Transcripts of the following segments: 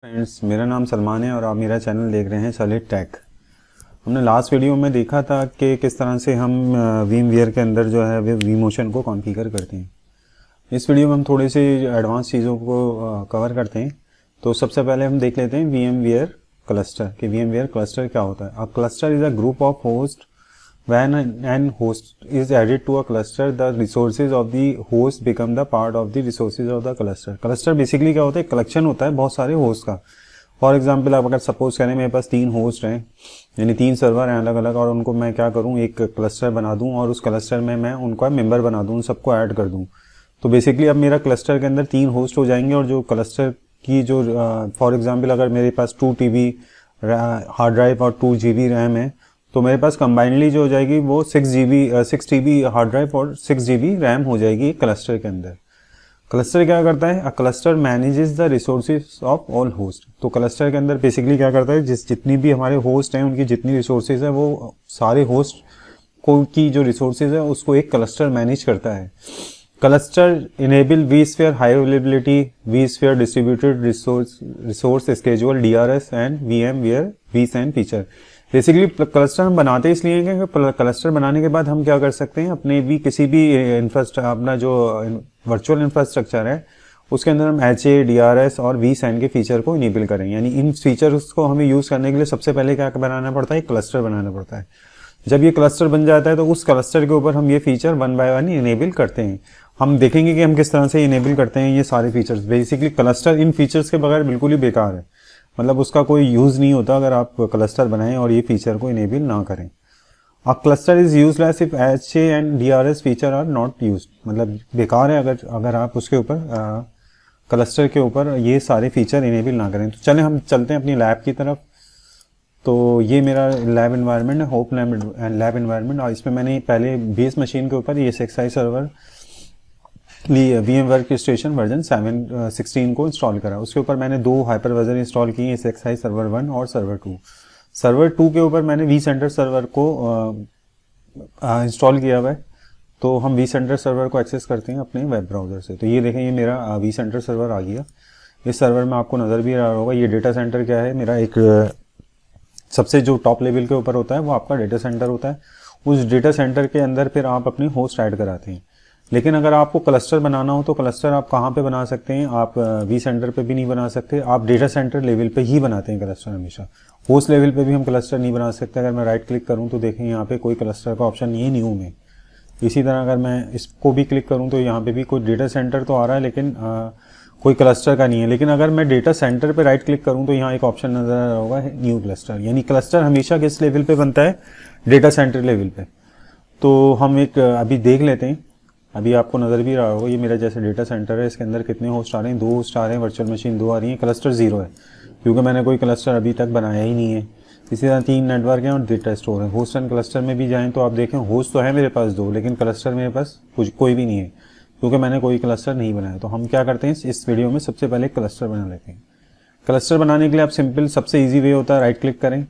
Friends, मेरा नाम सलमान है और आप मेरा चैनल देख रहे हैं सॉलिड टेक। हमने लास्ट वीडियो में देखा था कि किस तरह से हम वीमवेयर के अंदर जो है वी मोशन को कॉन्फ़िगर करते हैं। इस वीडियो में हम थोड़े से एडवांस चीज़ों को कवर करते हैं। तो सबसे पहले हम देख लेते हैं वीमवेयर क्लस्टर कि वीमवेयर क्लस्टर क्या होता है। A cluster is a group of host. When an host is added to a cluster, the resources of the host become the part of the resources of the cluster. Cluster basically क्या होता है? Collection होता है बहुत सारे host का। For example आप अगर सपोज करें मेरे पास 3 होस्ट हैं, यानी 3 सर्वर हैं अलग अलग, और उनको मैं क्या करूं, एक क्लस्टर बना दूं और उस क्लस्टर में मैं उनका मेंबर बना दूं, सबको ऐड कर दूं। तो बेसिकली अब मेरा क्लस्टर के अंदर 3 होस्ट हो जाएंगे और जो क्लस्टर की जो फॉर एग्जाम्पल अगर मेरे पास 2 TB हार्ड ड्राइव और 2 GB रैम है, तो मेरे पास कंबाइनली जो हो जाएगी वो 6 TB हार्ड ड्राइव और 6 GB रैम हो जाएगी क्लस्टर के अंदर। क्लस्टर क्या करता है? A cluster manages the resources of all host. तो क्लस्टर के अंदर बेसिकली क्या करता है, जितनी भी हमारे होस्ट हैं उनकी जितनी रिसोर्सेज है वो सारे होस्ट को की जो रिसोर्सेज है उसको एक क्लस्टर मैनेज करता है। Cluster enable vSphere high availability, vSphere distributed resource schedule DRS and VMware vSAN feature. Basically cluster हम बनाते इसलिए हैं कि क्लस्टर बनाने के बाद हम क्या कर सकते हैं, अपने भी किसी भी अपना जो वर्चुअल इंफ्रास्ट्रक्चर है उसके अंदर हम HA, DRS और vSAN के फीचर को इनेबल करें। यानी इन फीचर्स को हमें यूज़ करने के लिए सबसे पहले क्या बनाना पड़ता है, क्लस्टर बनाना पड़ता है। जब ये क्लस्टर बन जाता है तो उस क्लस्टर के ऊपर हम ये फीचर 1 बाय 1 इनेबल करते हैं। हम देखेंगे कि हम किस तरह से इनेबल करते हैं ये सारे फीचर्स। बेसिकली क्लस्टर इन फीचर्स के बगैर बिल्कुल ही बेकार है, मतलब उसका कोई यूज़ नहीं होता अगर आप क्लस्टर बनाएं और ये फीचर को इनेबल ना करें। A cluster is useless if HA and DRS feature are not used. मतलब बेकार है अगर आप उसके ऊपर क्लस्टर के ऊपर ये सारे फीचर इनेबल ना करें। तो चलें हम चलते हैं अपनी लैब की तरफ। तो ये मेरा लैब इन्वायरमेंट है, होप लैब इन्वायरमेंट, और इसमें मैंने पहले बेस मशीन के ऊपर ये SXI सर्वर VMware की स्टेशन वर्जन 7.16 को इंस्टॉल करा। उसके ऊपर मैंने 2 हाइपर वर्जन इंस्टॉल किए, SXI सर्वर 1 और सर्वर 2। सर्वर 2 के ऊपर मैंने vCenter सर्वर को इंस्टॉल किया हुआ है। तो हम vCenter सर्वर को एक्सेस करते हैं अपने वेब ब्राउज़र से। तो ये देखें, ये मेरा vCenter सर्वर आ गया। इस सर्वर में आपको नज़र भी आ रहा होगा, ये डेटा सेंटर क्या है मेरा, एक सबसे जो टॉप लेवल के ऊपर होता है वो आपका डेटा सेंटर होता है। उस डेटा सेंटर के अंदर फिर आप अपने होस्ट ऐड कराते हैं। लेकिन अगर आपको क्लस्टर बनाना हो तो क्लस्टर आप कहाँ पे बना सकते हैं, आप vCenter पे भी नहीं बना सकते, आप डेटा सेंटर लेवल पे ही बनाते हैं क्लस्टर हमेशा। होस्ट लेवल पे भी हम क्लस्टर नहीं बना सकते। अगर मैं राइट क्लिक करूँ तो देखें यहाँ पे कोई क्लस्टर का ऑप्शन नहीं है न्यू में। इसी तरह अगर मैं इसको भी क्लिक करूँ तो यहाँ पे भी कोई डेटा सेंटर तो आ रहा है लेकिन कोई क्लस्टर का नहीं है। लेकिन अगर मैं डेटा सेंटर पे राइट क्लिक करूँ तो यहाँ एक ऑप्शन नजर आ रहा होगा न्यू क्लस्टर। यानी क्लस्टर हमेशा किस लेवल पे बनता है, डेटा सेंटर लेवल पे। तो हम एक अभी देख लेते हैं, अभी आपको नज़र भी रहा होगा ये मेरा जैसे डेटा सेंटर है, इसके अंदर कितने होस्ट आ रहे हैं, 2 होस्ट आ रहे हैं, वर्चुअल मशीन 2 आ रही है, क्लस्टर 0 है क्योंकि मैंने कोई क्लस्टर अभी तक बनाया ही नहीं है। इसी तरह 3 नेटवर्क हैं और डेटा स्टोर है। होस्ट एंड क्लस्टर में भी जाएँ तो आप देखें होस्ट तो है मेरे पास 2, लेकिन क्लस्टर मेरे पास कोई भी नहीं है क्योंकि मैंने कोई क्लस्टर नहीं बनाया। तो हम क्या करते हैं, इस वीडियो में सबसे पहले क्लस्टर बना लेते हैं। क्लस्टर बनाने के लिए आप सिंपल सबसे ईजी वे होता है, राइट क्लिक करें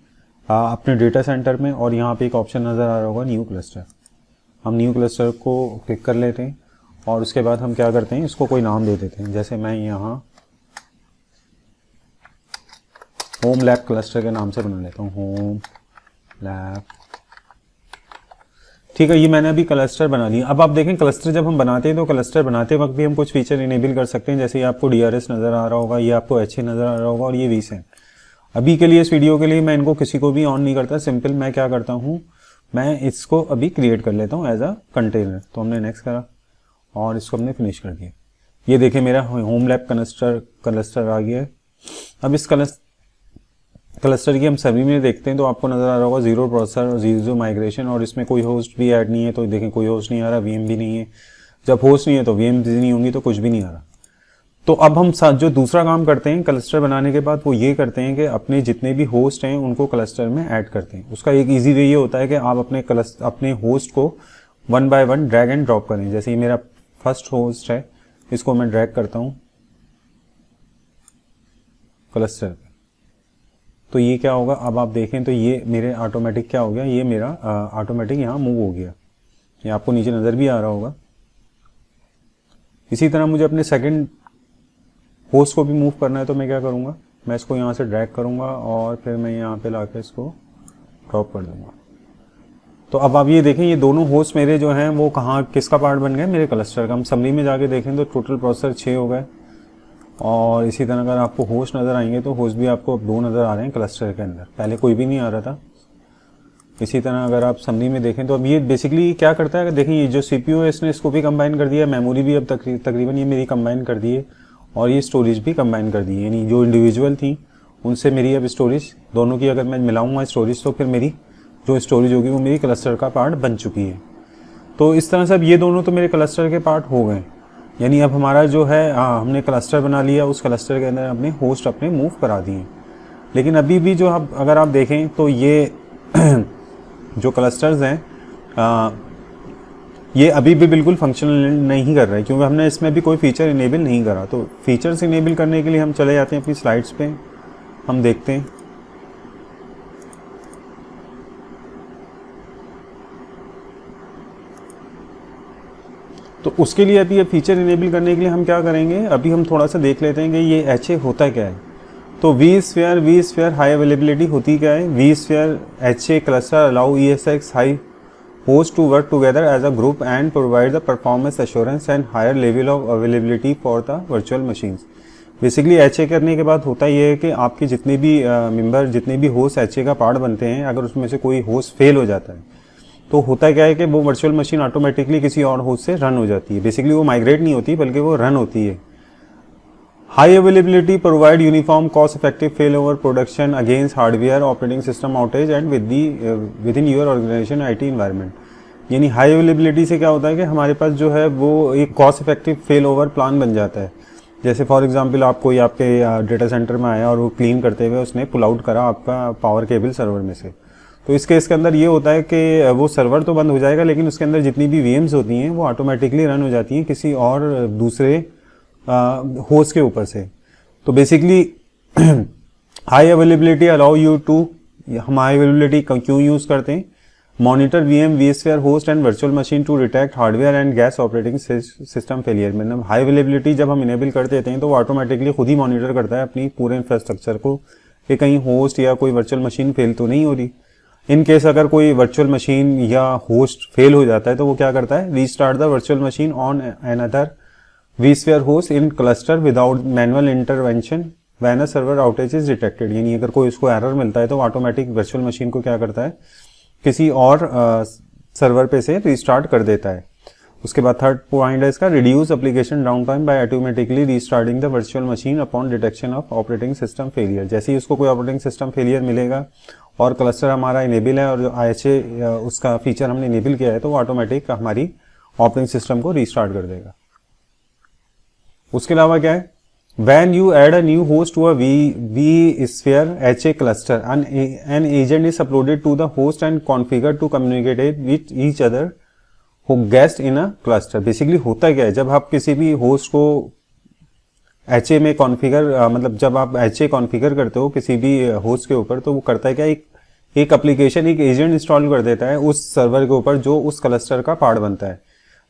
अपने डेटा सेंटर में और यहाँ पे एक ऑप्शन नज़र आ रहा होगा न्यू क्लस्टर। हम न्यू क्लस्टर को क्लिक कर लेते हैं और उसके बाद हम क्या करते हैं, इसको कोई नाम दे देते हैं। जैसे मैं यहाँ होम लैब क्लस्टर के नाम से बना लेता हूँ, होम लैब। ठीक है, ये मैंने अभी क्लस्टर बना लिया। अब आप देखें क्लस्टर जब हम बनाते हैं तो क्लस्टर बनाते वक्त भी हम कुछ फीचर इनेबल कर सकते हैं। जैसे ये आपको DRS नज़र आ रहा होगा, ये आपको HA नज़र आ रहा होगा और ये vSAN। अभी के लिए इस वीडियो के लिए मैं इनको किसी को भी ऑन नहीं करता। सिंपल मैं क्या करता हूँ, मैं इसको अभी क्रिएट कर लेता हूँ एज अ कंटेनर। तो हमने नेक्स्ट करा और इसको हमने फिनिश कर दिया। ये देखें मेरा होम लैब क्लस्टर आ गया है। अब इस क्लस्टर की हम सभी में देखते हैं तो आपको नज़र आ रहा होगा 0 प्रोसेसर और 0 माइग्रेशन, और इसमें कोई होस्ट भी ऐड नहीं है। तो देखें कोई होस्ट नहीं आ रहा, VM भी नहीं है। जब होस्ट नहीं है तो VM भी नहीं होंगी तो कुछ भी नहीं आ रहा। तो अब हम जो दूसरा काम करते हैं क्लस्टर बनाने के बाद वो ये करते हैं कि अपने जितने भी होस्ट हैं उनको क्लस्टर में ऐड करते हैं। उसका एक ईजी वे ये होता है कि आप अपने होस्ट को 1 बाय 1 ड्रैग एंड ड्रॉप करें। जैसे ये मेरा फर्स्ट होस्ट है, इसको मैं ड्रैग करता हूँ क्लस्टर पे, तो ये क्या होगा, अब आप देखें तो ये मेरे ऑटोमेटिक क्या हो गया, ये मेरा ऑटोमेटिक यहाँ मूव हो गया। ये आपको नीचे नज़र भी आ रहा होगा। इसी तरह मुझे अपने सेकंड होस्ट को भी मूव करना है तो मैं क्या करूँगा, मैं इसको यहाँ से ड्रैग करूँगा और फिर मैं यहाँ पे लाकर इसको ड्रॉप कर दूँगा। तो अब आप ये देखें, ये दोनों होस्ट मेरे जो हैं वो कहाँ किसका पार्ट बन गए, मेरे क्लस्टर का। हम समरी में जाके देखें तो टोटल प्रोसेसर 6 हो गए। और इसी तरह अगर आपको होस्ट नज़र आएंगे तो होस्ट भी आपको अब 2 नज़र आ रहे हैं क्लस्टर के अंदर, पहले कोई भी नहीं आ रहा था। इसी तरह अगर आप समरी में देखें तो अब ये बेसिकली क्या करता है, देखिए ये जो CPU है इसने इसको भी कंबाइन कर दिया, मेमोरी भी अब तकरीबन ये मेरी कंबाइन कर दी है और ये स्टोरेज भी कंबाइन कर दी है। यानी जो इंडिविजुअल थी उनसे मेरी अब स्टोरेज दोनों की अगर मैं मिलाऊंगा स्टोरेज तो फिर मेरी जो स्टोरेज होगी वो मेरी क्लस्टर का पार्ट बन चुकी है। तो इस तरह से अब ये दोनों तो मेरे क्लस्टर के पार्ट हो गए। यानी अब हमारा जो है हमने क्लस्टर बना लिया, उस क्लस्टर के अंदर अपने होस्ट अपने मूव करा दिए। लेकिन अभी भी जो अगर आप देखें तो ये जो क्लस्टर्स हैं ये अभी भी बिल्कुल फंक्शनल नहीं कर रहे क्योंकि हमने इसमें भी कोई फीचर इनेबल नहीं करा। तो फीचर्स इनेबल करने के लिए हम चले जाते हैं अपनी स्लाइड्स पे, हम देखते हैं। तो उसके लिए अभी ये फीचर इनेबल करने के लिए हम क्या करेंगे, अभी हम थोड़ा सा देख लेते हैं कि ये HA होता क्या है। तो vSphere हाई अवेलेबिलिटी होती क्या है। vSphere HA cluster allow ESX high host to work together as a group and provide the performance assurance and higher level of availability for the virtual machines. Basically HA करने के बाद होता ये है कि आपके जितने भी मेंबर जितने भी होस्ट HA का पार्ट बनते हैं, अगर उसमें से कोई होस्ट फेल हो जाता है तो होता क्या है कि वो वर्चुअल मशीन ऑटोमेटिकली किसी और होस्ट से रन हो जाती है। बेसिकली वो माइग्रेट नहीं होती बल्कि वो रन होती है। High availability provide uniform cost effective fail over production against hardware operating system outage and within your organization IT environment. यानी हाई अवेलेबिलिटी से क्या होता है कि हमारे पास जो है वो एक cost effective fail over plan बन जाता है। जैसे फॉर एग्जांपल आप कोई आपके डेटा सेंटर में आया और वो क्लीन करते हुए उसने पुल आउट करा आपका पावर केबल सर्वर में से, तो इस केस के अंदर ये होता है कि वो सर्वर तो बंद हो जाएगा लेकिन उसके अंदर जितनी भी VMs होती हैं वो ऑटोमेटिकली रन हो जाती हैं किसी और दूसरे होस्ट के ऊपर से। तो basically high availability allow you to, हम हाई अवेलेबिलिटी क्यों यूज़ करते हैं, monitor VM vSphere host and virtual machine to detect hardware and guest operating system failure. मतलब हाई अवेलेबिलिटी जब हम इनेबल कर देते हैं तो वो ऑटोमेटिकली खुद ही मॉनिटर करता है अपनी पूरे इंफ्रास्ट्रक्चर को कि कहीं होस्ट या कोई वर्चुअल मशीन फेल तो नहीं हो रही। इन केस अगर कोई वर्चुअल मशीन या होस्ट फेल हो जाता है तो वो क्या करता है, restart the virtual machine on another vSphere host in cluster without manual intervention when a server outage is detected. यानी अगर कोई उसको एरर मिलता है तो ऑटोमेटिक वर्चुअल मशीन को क्या करता है, किसी और सर्वर पे से रीस्टार्ट कर देता है। उसके बाद थर्ड पॉइंट है इसका, reduce application downtime by automatically restarting the virtual machine upon detection of operating system failure. जैसे ही उसको कोई ऑपरेटिंग सिस्टम फेलियर मिलेगा और क्लस्टर हमारा इनेबल है और जो IHA उसका फीचर हमने इनेबल किया है तो वो ऑटोमेटिक हमारी ऑपरेटिंग सिस्टम को रीस्टार्ट कर देगा। उसके अलावा क्या है, when you add a new host to a vSphere HA cluster, an agent is uploaded to the host and configured to communicate with each other who guest in a cluster। Basically होता क्या है, जब आप किसी भी host को HA में configure मतलब जब आप HA कॉन्फ़िगर करते हो किसी भी होस्ट के ऊपर तो वो करता है क्या, एक एप्लीकेशन एक एजेंट इंस्टॉल कर देता है उस सर्वर के ऊपर जो उस क्लस्टर का पार्ट बनता है,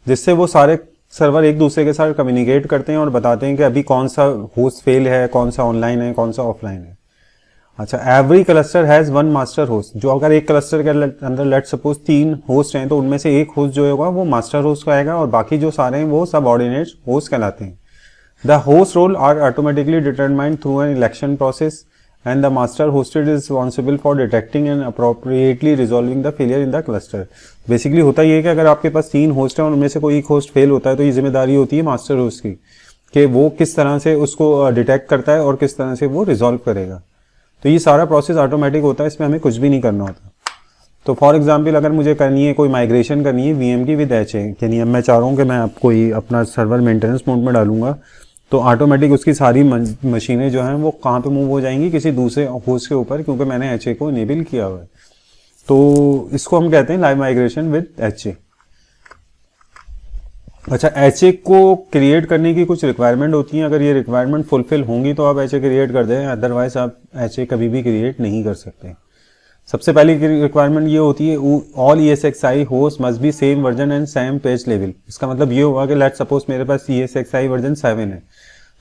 जिससे वो सारे सर्वर एक दूसरे के साथ कम्युनिकेट करते हैं और बताते हैं कि अभी कौन सा होस्ट फेल है, कौन सा ऑनलाइन है, कौन सा ऑफलाइन है। अच्छा, every cluster has one master host. जो अगर एक क्लस्टर के अंदर लेट सपोज 3 होस्ट हैं तो उनमें से एक होस्ट जो होगा वो मास्टर होस्ट का आएगा और बाकी जो सारे हैं वो सबऑर्डिनेट होस्ट कहलाते हैं। The host role are automatically determined through an election process and the master hosted is responsible for detecting and appropriately resolving the failure in the cluster। Basically होता ये है कि अगर आपके पास 3 होस्ट हैं और उनमें से कोई एक होस्ट फेल होता है तो ये जिम्मेदारी होती है मास्टर होस्ट की कि वो किस तरह से उसको डिटेक्ट करता है और किस तरह से वो रिजॉल्व करेगा। तो ये सारा प्रोसेस ऑटोमेटिक होता है, इसमें हमें कुछ भी नहीं करना होता। तो फॉर एग्जाम्पल अगर मुझे करनी है कोई माइग्रेशन करनी है VM की विद HA, यानी अब मैं चाह रहा हूँ कि मैं आपको अपना सर्वर मेंटेनेंस मोड में डालूंगा तो ऑटोमेटिक उसकी सारी मशीनें जो हैं वो कहाँ पे मूव हो जाएंगी, किसी दूसरे होस्ट के ऊपर, क्योंकि मैंने HA को इनेबल किया हुआ है। तो इसको हम कहते हैं लाइव माइग्रेशन विद HA। अच्छा, HA को क्रिएट करने की कुछ रिक्वायरमेंट होती हैं, अगर ये रिक्वायरमेंट फुलफिल होंगी तो आप HA क्रिएट कर दें, अदरवाइज आप HA कभी भी क्रिएट नहीं कर सकते। सबसे पहली रिक्वायरमेंट ये होती है, all ESXi host must be same version and same page level. इसका मतलब ये होगा कि लेट सपोज मेरे पास ESXi वर्जन 7 है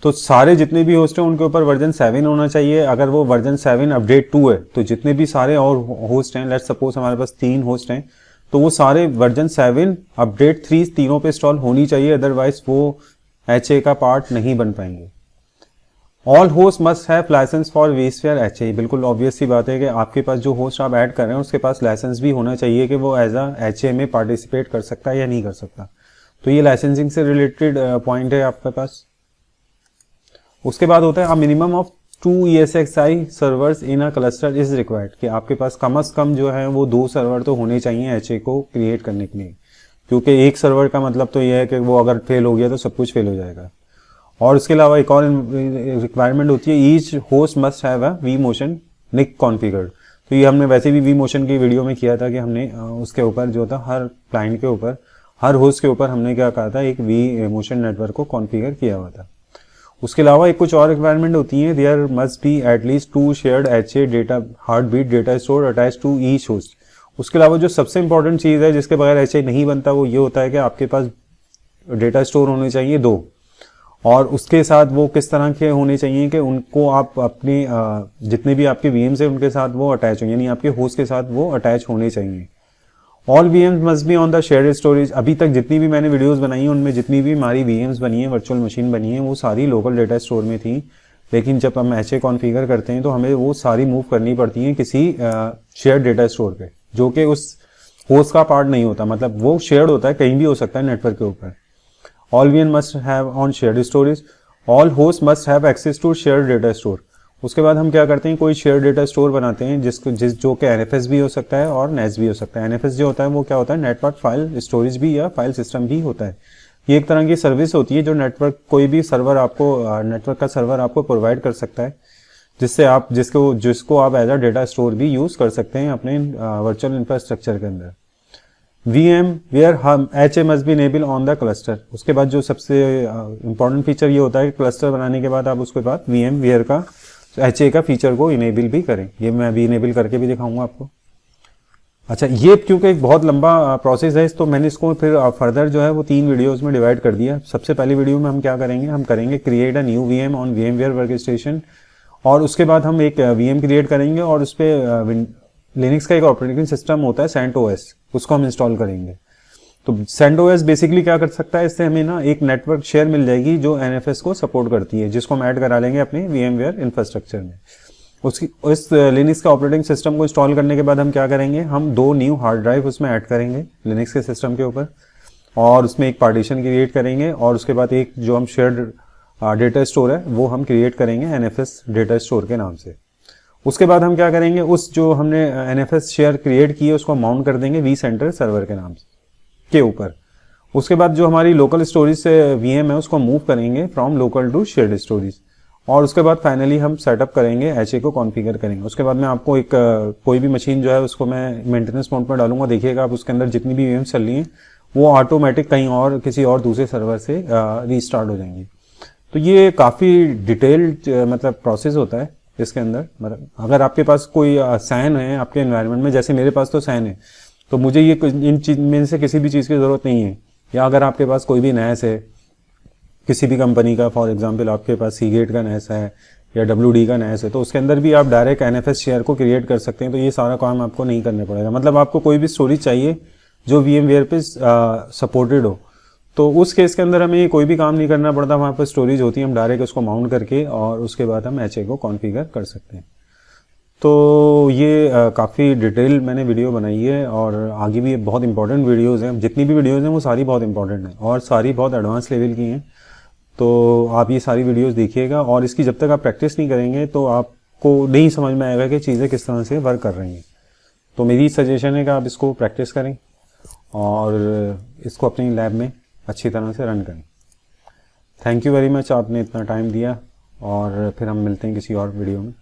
तो सारे जितने भी होस्ट हैं उनके ऊपर वर्जन 7 होना चाहिए। अगर वो वर्जन 7 अपडेट 2 है तो जितने भी सारे और होस्ट हैं, लेट्स सपोज हमारे पास 3 होस्ट हैं, तो वो सारे वर्जन 7 अपडेट 3 तीनों पे इंस्टॉल होनी चाहिए, अदरवाइज वो HA का पार्ट नहीं बन पाएंगे। All host must have license for vSphere HA। बिल्कुल ऑब्वियस सी बात है कि आपके पास जो होस्ट आप ऐड कर रहे हैं उसके पास लाइसेंस भी होना चाहिए कि वो एज अ HA में पार्टिसिपेट कर सकता है या नहीं कर सकता। तो ये लाइसेंसिंग से रिलेटेड पॉइंट है आपके पास। उसके बाद होता है a minimum of 2 ESXi servers in a cluster is required, कि आपके पास कम से कम जो है वो 2 सर्वर तो होने चाहिए HA को क्रिएट करने के लिए, क्योंकि एक सर्वर का मतलब तो ये है कि वो अगर फेल हो गया तो सब कुछ फेल हो जाएगा। और उसके अलावा एक और रिक्वायरमेंट होती है, each host must have a vMotion NIC configured. तो ये हमने वैसे भी vMotion की वीडियो में किया था कि हमने उसके ऊपर जो था हर क्लाइंट के ऊपर, हर होस्ट के ऊपर हमने क्या कहा था, एक vMotion नेटवर्क को कॉन्फ़िगर किया हुआ था। उसके अलावा एक कुछ और रिक्वायरमेंट होती है, there must be at least 2 shared HA data heartbeat data store attach to each host. उसके अलावा जो सबसे इंपॉर्टेंट चीज़ है जिसके बगैर HA नहीं बनता वो ये होता है कि आपके पास डेटा स्टोर होने चाहिए 2, और उसके साथ वो किस तरह के होने चाहिए कि उनको आप अपने जितने भी आपके VMs हैं उनके साथ वो अटैच हों, यानी आपके होस्ट के साथ वो अटैच होने चाहिए। All VMs must be on the shared storage. अभी तक जितनी भी मैंने वीडियोस बनाई हैं उनमें जितनी भी हमारी VMs बनी है, वर्चुअल मशीन बनी है, वो सारी लोकल डेटा स्टोर में थी, लेकिन जब हम HA कॉन्फ़िगर करते हैं तो हमें वो सारी मूव करनी पड़ती हैं किसी शेयर्ड डेटा स्टोर पे, जो कि उस होस्ट का पार्ट नहीं होता, मतलब वो शेयर्ड होता है, कहीं भी हो सकता है नेटवर्क के ऊपर। All VMs must have on shared storage. All host must have access to shared data store. उसके बाद हम क्या करते हैं, कोई शेयर डेटा स्टोर बनाते हैं जो कि NFS भी हो सकता है और NAS भी हो सकता है। NFS जो होता है वो क्या होता है, नेटवर्क फाइल स्टोरेज भी या फाइल सिस्टम भी होता है। ये एक तरह की सर्विस होती है जो नेटवर्क कोई भी सर्वर आपको नेटवर्क का सर्वर आपको प्रोवाइड कर सकता है, जिससे आप जिसको आप एज अ डेटा स्टोर भी यूज कर सकते हैं अपने वर्चुअल इंफ्रास्ट्रक्चर के अंदर। VM वेयर हम HA must be enable on the cluster. उसके बाद जो सबसे इंपॉर्टेंट फीचर ये होता है कि क्लस्टर बनाने के बाद आप उसके बाद VM वेयर का HA का फीचर को इनेबल भी करें। ये मैं अभी इनेबल करके भी दिखाऊंगा आपको। अच्छा, ये क्योंकि एक बहुत लंबा प्रोसेस है तो मैंने इसको फिर फर्दर जो है वो 3 वीडियोस में डिवाइड कर दिया। सबसे पहली वीडियो में हम क्या करेंगे, हम करेंगे create a new VM on VMware workstation, और उसके बाद हम एक VM क्रिएट करेंगे और उस पर लिनक्स का एक ऑपरेटिंग सिस्टम होता है CentOS, उसको हम इंस्टॉल करेंगे। तो CentOS बेसिकली क्या कर सकता है, इससे हमें ना एक नेटवर्क शेयर मिल जाएगी जो NFS को सपोर्ट करती है, जिसको हम ऐड करा लेंगे अपने VMware इंफ्रास्ट्रक्चर में। उस लिनक्स का ऑपरेटिंग सिस्टम को इंस्टॉल करने के बाद हम क्या करेंगे, हम 2 न्यू हार्ड ड्राइव उसमें ऐड करेंगे लिनक्स के सिस्टम के ऊपर, और उसमें एक पार्टीशन क्रिएट करेंगे, और उसके बाद एक जो हम शेयर्ड डेटा स्टोर है वो हम क्रिएट करेंगे NFS डेटा स्टोर के नाम से। उसके बाद हम क्या करेंगे, उस जो हमने NFS शेयर क्रिएट की है उसको माउंट कर देंगे vCenter सर्वर के नाम के ऊपर। उसके बाद जो हमारी लोकल स्टोरेज से VM है उसको मूव करेंगे from local to shared storage, और उसके बाद फाइनली हम सेटअप करेंगे, HA को कॉन्फ़िगर करेंगे। उसके बाद मैं आपको एक कोई भी मशीन जो है उसको मैं मेंटेनेंस मोड पर डालूंगा, देखिएगा आप उसके अंदर जितनी भी VMs चल रही हैं वो ऑटोमेटिक कहीं और किसी और दूसरे सर्वर से रीस्टार्ट हो जाएंगी। तो ये काफ़ी डिटेल्ड मतलब प्रोसेस होता है इसके अंदर। मतलब अगर आपके पास कोई SAN है आपके एनवायरनमेंट में, जैसे मेरे पास तो SAN है, तो मुझे ये इन चीज में से किसी भी चीज़ की ज़रूरत नहीं है। या अगर आपके पास कोई भी NAS है किसी भी कंपनी का, फॉर एग्जांपल आपके पास Seagate का NAS है या WD का NAS है, तो उसके अंदर भी आप डायरेक्ट NFS शेयर को क्रिएट कर सकते हैं। तो ये सारा काम आपको नहीं करना पड़ेगा। मतलब आपको कोई भी स्टोरेज चाहिए जो VMware पे सपोर्टेड हो, तो उस केस के अंदर हमें कोई भी काम नहीं करना पड़ता, वहाँ पर स्टोरेज होती है, हम डायरेक्ट उसको माउंट करके और उसके बाद हम HA को कॉन्फ़िगर कर सकते हैं। तो ये काफ़ी डिटेल मैंने वीडियो बनाई है, और आगे भी बहुत इंपॉर्टेंट वीडियोज़ हैं। जितनी भी वीडियोज़ हैं वो सारी बहुत इंपॉर्टेंट हैं और सारी बहुत एडवांस लेवल की हैं। तो आप ये सारी वीडियोज़ देखिएगा, और इसकी जब तक आप प्रैक्टिस नहीं करेंगे तो आपको नहीं समझ में आएगा कि चीज़ें किस तरह से वर्क कर रही हैं। तो मेरी सजेशन है कि आप इसको प्रैक्टिस करें और इसको अपनी लैब में अच्छी तरह से रन करें। थैंक यू वेरी मच, आपने इतना टाइम दिया, और फिर हम मिलते हैं किसी और वीडियो में।